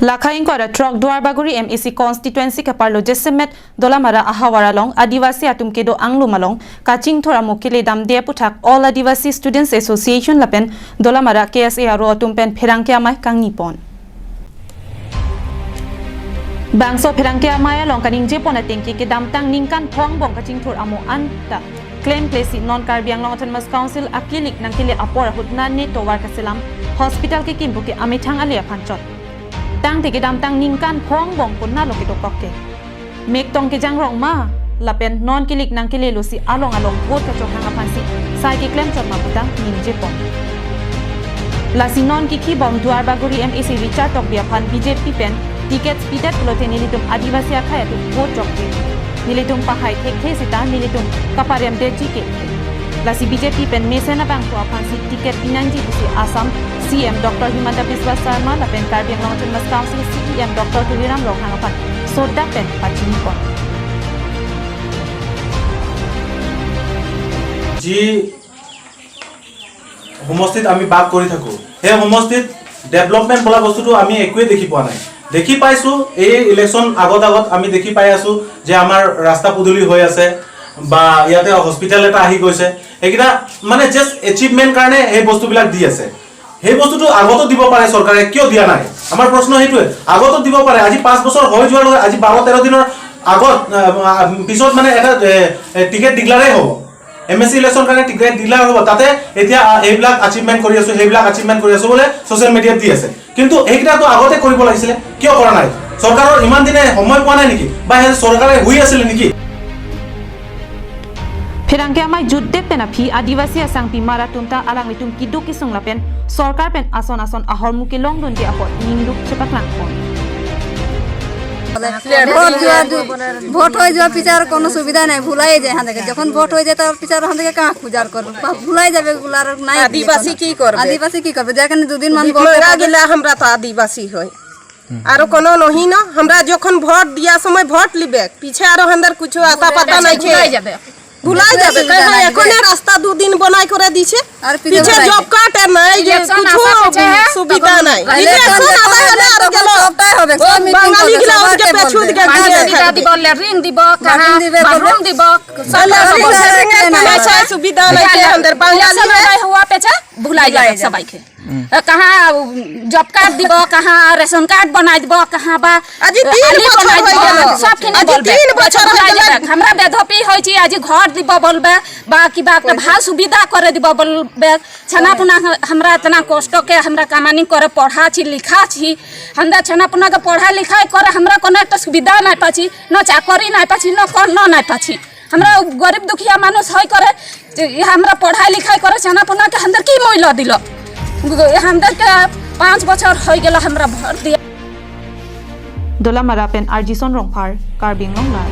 Lakhain kora trok Duarbaguri MEC constituency ka parlo jesemet dolamara ahawaralong Adivasi atumkedo anglumalong kaching thora mokile damde puthak All Adivasi Students Association lapen dolamara KSA aro atumpen pherangke amai kangnipon Bangso pherangke amai long kaning jepon atengki ke damtang ningkan phong bong kaching thor amo anta claim place non karbiang long autonomous council akilik nangkile apor hutnan ne towar kaselam hospital ke kimbuke amithang alia phanchot tang tege dam tang ningkan phong bong punna lo kitok ke mek tong ke jang rong ma lapen non kilik nang kile lusi along vote ka chokhang apansi sai ke claim chot ma putang ning jepon lasi non ki ki bom Duarbaguri MEC Richard tok bia phan BJP pen ticket speedet lote nilitum Adivasi akhaya tu vote chok ke nilitum pahai thek the sita nilitum kapariam de ke lasi BJP pen mesena bang to apansi ticket pinanji usi Assam CM Dr. Himanta Biswa Sarma lapen Karbiang Long Autonomous Council CM Dr. Tuliram Long hangapan soda pen pachinipon जी সমষ্টিত আমি বাক কৰি থাকো হে সমষ্টিত development বলা বস্তুটো আমি একোৱে দেখি পোৱা নাই দেখি পাইছো এই ইলেকশন আগত আমি দেখি পাই আছো যে আমাৰ ৰাস্তা পদূলি হৈ আছে বা ইয়াতে হস্পিটাল এটা আহি গৈছে এইকিটা মানে জাস্ট এচিভমেন্ট কাৰণে এই বস্তুবিলাক দি আছে এই বস্তুটো আগতো দিব পাৰে চৰকাৰে কিয় দিয়া নাই আমাৰ প্ৰশ্ন হেতুৱে আগতো দিব পাৰে আজি 5 বছৰ হৈ যোৱাৰ লগে আজি 12-13 দিনৰ আগত পিছত মানে এটা টিকেট ডিক্লেয়াৰ হ'ব MSc ইলেকশন কাৰণে টিকেট ডিক্লেয়াৰ হ'ব তাতে এতিয়া এইবিলাক আচিভমেন্ট কৰি আছো সেইবিলাক আচিভমেন্ট কৰি আছো বলে সোশ্যাল মিডিয়াত দি আছে কিন্তু এইকিটা তো আগতে কৰিব লাগিছিল কিয় কৰা নাই চৰকাৰৰ ইমান দিনে সময় পোৱা নাই নেকি বা চৰকাৰে হুই আছিল নেকি Pherangke amai judde pena phi Adivasi asang pi maratumta alang litum kiduk kisung lapen sarkar pen ason ahor muke long don de apot ninduk cepak langkon vote হয়ে যাওয়ার পিছার কোনো সুবিধা নাই ভুলাই যায় হাতে যখন ভোট হয়ে যায় তার পিছার হাতে কাক পূজার করবে ভুলাই যাবে গুলার নাই আদিবাসী কি করবে যেখানে দুদিন মান মরা গেলে আমরা তো আদিবাসী হই আর কোনো নহি না আমরা যখন ভোট দিয়া সময় ভোট লিবে পিছে আরো হান্দার কিছু আতা পাতা নাই ভুলাই যাবে কারণ এখন রাস্তা দুদিন বনাই করে দিছে আর পিছে জব কার্ড আর নাই যে কিছু সুবিধা নাই ইলেকশন আদায় হলে আর গেল সবটাই হবে বাঙালি গুলা ওকে পেছু দিকে দিব রিং দিব কাহা বাথরুম দিব সব সুবিধা নাই আমাদের বাঙালি हुआ पेचा भुलाई जाए सबाई के कहाँ जॉब कार्ड দিব कहाँ रेशन कार्ड बनाई দিব कहाँ बा আজি 3 বছর হই গেল सब खिन बोलबे 3 বছর হই গেল हमरा बेधपी होई छी আজি घर দিব बोलबे बा किबा के भा सुविधा करे দিব बोलबे छनापुना हमरा तना कष्ट के हमरा कामानी करे पढ़ा छी लिखा छी हमरा छनापुना के पढ़ा लिखाई करे हमरा कोनो एक सुविधा নাই পাছি ন চাকরি নাই পাছি ন কোন নাই পাছি हमरा गरीब दुखिया मानुष होई करे हमरा पढ़ाई लिखाई करे छनापुना के अंदर की মূল্য দিল हमदर के 5 বছর হই গেল हमरा ভোট দিয়া dolamara pen arjison rongphar Karbiang Long lai